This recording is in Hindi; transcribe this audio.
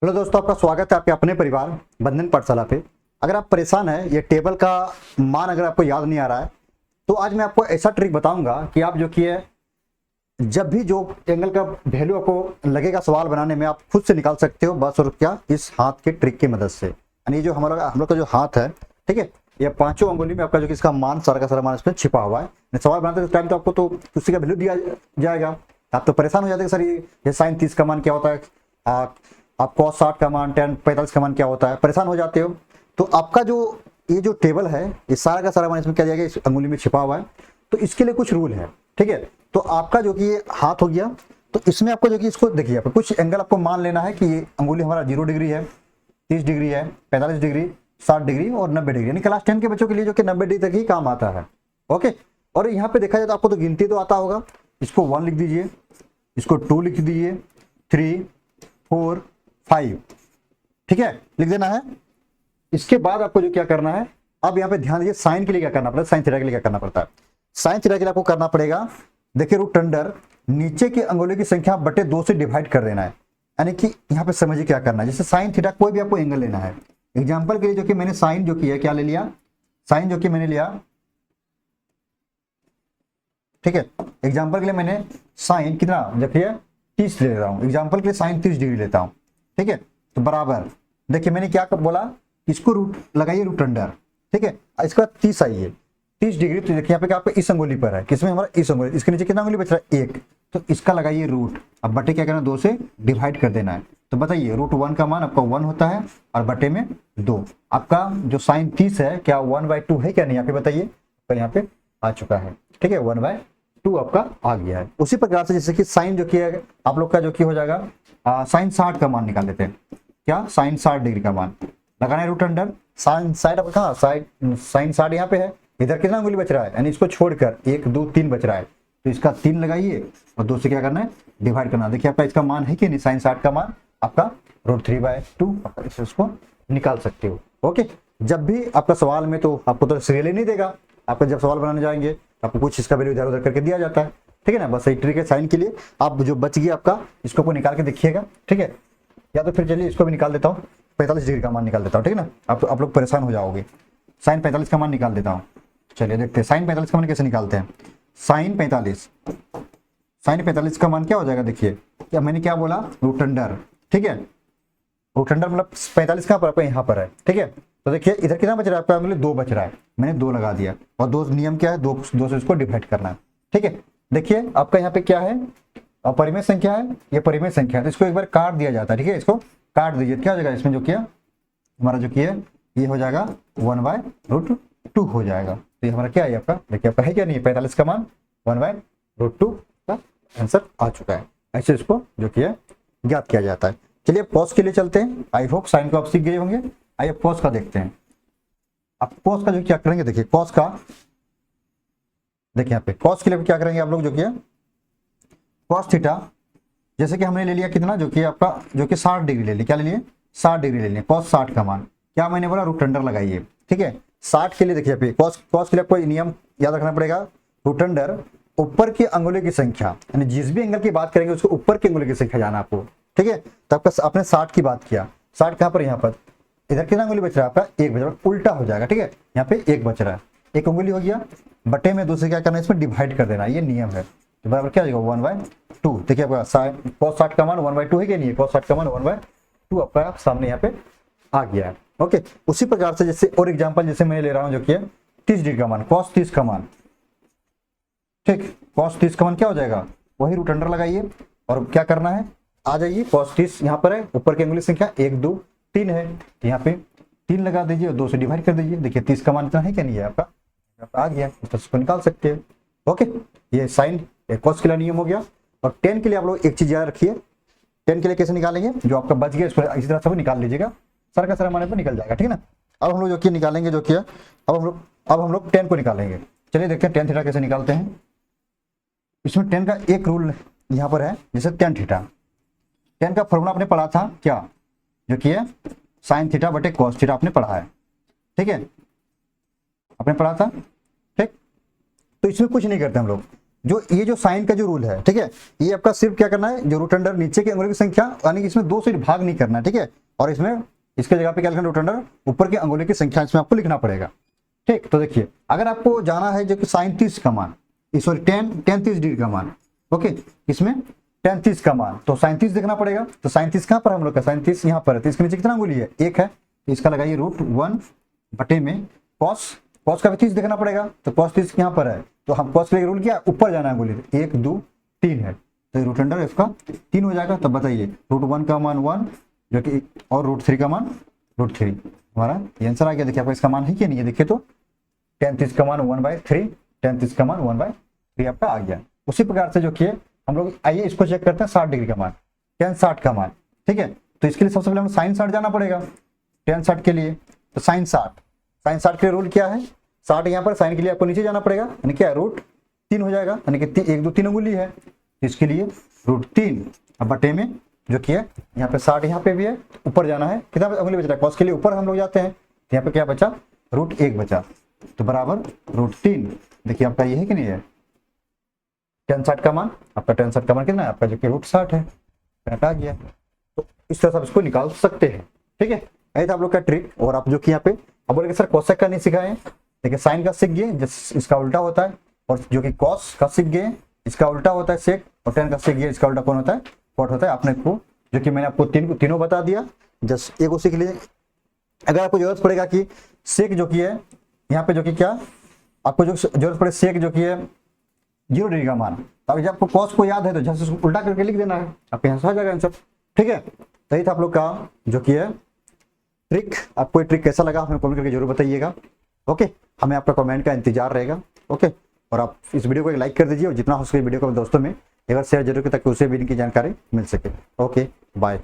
हेलो दोस्तों, आपका स्वागत है आपके अपने परिवार बंधन पाठशाला पे। अगर आप परेशान हैं, ये टेबल का मान अगर आपको याद नहीं आ रहा है, तो आज मैं आपको ऐसा ट्रिक बताऊंगा कि आप जो कि है जब भी जो एंगल का वैल्यू आपको लगेगा सवाल बनाने में, आप खुद से निकाल सकते हो बस। और क्या, इस हाथ के ट्रिक की मदद से। यानी जो हमारा हम लोग का जो हाथ है, ठीक है, ये पांचों अंगुली में आपका जो कि इसका मान, सारा का सारा मान इसमें छिपा हुआ है। सवाल बनाते टाइम तो आपको तो उसी का वैल्यू दिया जाएगा। आप तो परेशान हो जाते हैं, सर ये साइन 30 का मान क्या होता है, आप cos 60 का मान, tan 45 का मान क्या होता है, परेशान हो जाते हो। तो आपका जो ये जो टेबल है, ये सारा का सारा मान इसमें क्या जाएगा, इस अंगुली में छिपा हुआ है। तो इसके लिए कुछ रूल है, ठीक है। तो आपका जो कि ये हाथ हो गया, तो इसमें आपको जो कि इसको देखिए, यहाँ पे कुछ एंगल आपको मान लेना है कि ये अंगुली हमारा 0 डिग्री है, 30 डिग्री है, 45 डिग्री, 60 डिग्री और 90 डिग्री। यानी क्लास 10 के बच्चों के लिए जो कि 90 डिग्री तक ही काम आता है। ओके। और यहाँ पे देखा जाए तो आपको तो गिनती तो आता होगा। इसको 1 लिख दीजिए, इसको 2 लिख दीजिए, 3, 4, 5, ठीक है, लिख देना है। इसके बाद आपको जो क्या करना है, अब यहाँ पे ध्यान दीजिए, साइन के लिए क्या करना पड़ता है, साइन थीटा के लिए क्या करना पड़ता है। साइन थीटा के लिए आपको करना पड़ेगा, देखिए, रूट अंडर नीचे की अंगुली की संख्या बटे 2 से डिवाइड कर देना है। यानी कि यहाँ पे समझिए क्या करना है। जैसे साइन थीटा कोई भी आपको एंगल लेना है, एग्जाम्पल के लिए जो कि मैंने साइन जो की है क्या ले लिया, साइन जो कि मैंने लिया, ठीक है, एग्जाम्पल के लिए मैंने साइन कितना देखिए 30 ले रहा हूं, एग्जाम्पल के लिए साइन 30 डिग्री लेता हूं, ठीक है। तो बराबर, देखिए मैंने क्या बोला, इसको रूट लगाइए, रूट अंडर, ठीक है। इसके बाद 30 आइए, 30 डिग्री, तो देखिए यहाँ पे क्या आपका इस अंगुली पर है, किसमें हमारा इस अंगुली, इसके नीचे कितना अंगुली बच रहा है, 1। तो इसका लगाइए रूट, अब बटे क्या करना है, 2 से डिवाइड कर देना है। तो बताइए रूट 1 का मान आपका 1 होता है और बटे में 2। आपका जो साइन 30 है क्या 1/2 है क्या नहीं, यहाँ पे बताइए। तो यहाँ पे आ चुका है, ठीक है, 1/2 आपका आ गया है। उसी प्रकार से जैसे कि साइन जो कि है आप लोग का जो कि हो जाएगा, साइन 60 का मान निकाल लेते हैं। क्या, साइन 60 डिग्री का मान लगाना है, रूट अंडर साइन साइड आपका कहाँ, साइन 60 यहाँ पे है, इधर कितना अंगुली बच रहा है, यानी इसको छोड़कर 1, 2, 3 बच रहा है। तो इसका 3 लगाइए और 2 से क्या करना है, डिवाइड करना। देखिए आपका इसका मान है कि नहीं, साइन 60 का मान आपका √3/2 इसको निकाल सकते हो। ओके। जब भी आपका सवाल में, तो आपको तो सीरियल ही नहीं देगा, आपका जब सवाल बनाने जाएंगे आपको कुछ इसका वैल्यू इधर उधर करके दिया जाता है, ठीक है ना। बस सही ट्रिक है साइन के लिए। आप जो बच गया आपका, इसको आपको निकाल के देखिएगा, ठीक है। या तो फिर चलिए इसको भी निकाल देता हूँ, 45 डिग्री का मान निकाल देता हूँ, ठीक है ना। आप लोग परेशान हो जाओगे। साइन 45 का मान निकाल देता हूँ। चलिए देखते हैं साइन 45 का मान कैसे निकालते हैं। साइन 45 का मान क्या हो जाएगा, देखिए क्या मैंने क्या बोला, रूट अंडर, ठीक है। रूट अंडर मतलब 45 कहाँ पर, आपका यहाँ पर है, ठीक है। तो देखिए इधर कितना बच रहा है आपका, मतलब 2 बच रहा है, मैंने 2 लगा दिया। और 2 नियम क्या है, 2 से इसको डिवाइड करना है, ठीक है। देखिए आपका यहाँ पे क्या है, परिमेय संख्या है, ये परिमेय संख्या है, तो इसको एक बार काट दिया जाता है, ठीक है। इसको काट दीजिए, क्या हो जाएगा इसमें, जो किया हमारा जो किया ये हो जाएगा 1/√2 हो जाएगा। तो ये हमारा क्या है आपका, देखिए आपका है क्या नहीं, 45 का मान 1/√2 का आंसर आ चुका है। ऐसे इसको जो किया ज्ञात किया जाता है। चलिए कॉस के लिए चलते हैं। आई होप साइन को आप सीख गए होंगे। आइए कॉस का देखते हैं। आप कॉस का जो क्या करेंगे, देखिए कॉस का, देखिए यहाँ पे कॉस के लिए क्या करेंगे आप लोग, जो किया कॉस थीटा, जैसे कि हमने ले लिया कितना, जो कि आपका जो कि 60 डिग्री ले लिया, क्या ले लिए 60 डिग्री ले लिया। कॉस 60 का मान क्या मैंने बोला, रूट अंडर लगाइए, ठीक है। 60 के लिए देखिए पे कॉस के लिए कोई नियम याद रखना पड़ेगा, रूट अंडर ऊपर की अंगुली की संख्या, यानी जिस भी एंगल की बात करेंगे उसको ऊपर की अंगुली की संख्या जाना आपको, ठीक है। तो आपका आपने 60 की बात किया, 60 कहां पर, यहाँ पर, इधर कितना अंगुली बच रहा है आपका, 1 बच रहा है, उल्टा हो जाएगा, ठीक है। यहाँ पे 1 बच रहा है, 1 अंगुली हो गया, बटे में 2 से क्या करना है, इसमें डिवाइड कर देना, ये नियम है। तो बराबर क्या हो जाएगा 1/2। देखिए आपका cos 60 का मान 1/2 है कि नहीं, cos 60 का मान 1/2 आपका सामने यहाँ पे आ गया है। ओके। उसी प्रकार से जैसे और एग्जांपल जैसे मैं ले रहा हूं, जो कि 30 डिग्री का मान, cos 30 का मान, ठीक, cos 30 का मान क्या हो जाएगा, वही रूट अंडर लगाइए और क्या करना है, आ जाइए cos 30 यहाँ पर है, ऊपर की अंगुली संख्या 1, 2, 3 है, तो यहाँ पे 3 लगा दीजिए और 2 से डिवाइड कर दीजिए। देखिए 30 का मान इतना है क्या नहीं है आपका आ गया, इसको निकाल सकते हैं। ओके। ये साइन कॉस के लिए नियम हो गया। और 10 के लिए आप लोग एक चीज याद रखिए, 10 के लिए कैसे निकालेंगे, जो आपका बच गया इसको इसी तरह से निकाल लीजिएगा, सर का सर माने पर निकल जाएगा, ठीक है ना। अब हम लोग जो कि निकालेंगे, जो किया अब हम लोग 10 को निकालेंगे। चलिए देखते हैं tan थीटा कैसे निकालते हैं। इसमें 10 का एक रूल यहाँ पर है, जैसे tan थीटा, 10 का फॉर्मूला आपने पढ़ा था क्या, जो कि साइन थीटा बटे कॉस थीटा आपने पढ़ा है, ठीक है, आपने पढ़ा था, ठीक। तो इसमें कुछ नहीं करते हम लोग, जो ये जो साइन का जो रूल है, ठीक है, ये आपका सिर्फ क्या करना है, जो रूट अंडर नीचे के अंगुली की संख्या, यानी कि इसमें 2 से भाग नहीं करना है, ठीक है, और इसमें इसके जगह पे क्या लिखना, रूट अंडर ऊपर के अंगुली की संख्या इसमें आपको लिखना पड़ेगा। ठीक, तो देखिए अगर आपको जाना है जो कि साइन 30 का मान, सॉरी tan 30 डिग्री का मान, ओके, इसमें tan 30 का मान, तो साइन 30 देखना पड़ेगा। तो साइन 30 कहाँ पर हम लोग का, साइन 30 यहाँ पर है, तो इसके नीचे कितना अंगुली है, 1 है, तो इसका लगाइए √1 बटे में कॉस का भी 30 देखना पड़ेगा, तो कॉस 30 यहाँ पर है, तो हम कॉस के लिए रूल क्या, ऊपर जाना है अंगुली, 1 2 3 है, तो रूट अंडर इसका 3 हो जाएगा। तब बताइए √1 का मान 1 जो कि, और √3 का मान √3, हमारा ये आंसर आ गया। देखिए आपका इसका मान है क्या नहीं है, देखिए तो tan 30 का मान 1/3, tan 30 का मान 1/3 आपका आ गया। उसी प्रकार से जो कि हम लोग आइए इसको चेक करते हैं 60 डिग्री का मान, tan 60 का मान, ठीक है, तो इसके लिए सबसे पहले हमें साइन 60 जाना पड़ेगा, tan 60 के लिए, तो साइन 60 के लिए रूल क्या है, 60 यहाँ पर साइन के लिए आपको नीचे जाना पड़ेगा, यानी क्या √3 हो जाएगा, यानी कि 1 2 3 अंगुली है, इसके लिए √3 अब बटे में जो किया यहाँ पे 60 यहाँ पे भी है, ऊपर जाना है, कितना अंगुली बच रहा है, कॉस के लिए ऊपर हम लोग जाते हैं, यहाँ पे क्या बचा, √1 बचा, तो बराबर √3। देखिए आपका ये है कि नहीं है, tan 60 का मान, आपका tan 60 का मान कितना है, आपका जो कि √60 है, हटा गया। तो इस तरह से आप इसको निकाल सकते हैं, ठीक है, यही था आप लोग का ट्रिक। और आप जो कि यहाँ पे अब बोले सर कोसेक का नहीं सिखाए, देखिए साइन का सीख गए, इसका उल्टा होता है, और जो कि कॉस का सीख गए, इसका उल्टा होता है सेक, और tan का सीख गए, इसका उल्टा कौन होता है, कॉट होता है। आपने को जो कि मैंने आपको तीनों बता दिया, जस्ट एक को सीख लीजिए। अगर आपको जरूरत पड़ेगा कि सेक जो कि है यहाँ पे जो कि क्या, आपको जो जरूरत पड़े सेक जो कि है 0 डिग्री का मान, तो जब आपको कॉस को याद है तो जस्ट उसको उल्टा करके लिख देना है, आपके यहाँ से आ जाएगा आंसर, ठीक है। तो यही था आप लोग का जो कि है ट्रिक। आपको ये ट्रिक कैसा लगा हमें कमेंट करके जरूर बताइएगा, ओके, हमें आपका कमेंट का इंतजार रहेगा, ओके। और आप इस वीडियो को एक लाइक कर दीजिए, और जितना हो सके वीडियो को दोस्तों में एक बार शेयर जरूर करें ताकि उसे भी इनकी जानकारी मिल सके। Okay, bye.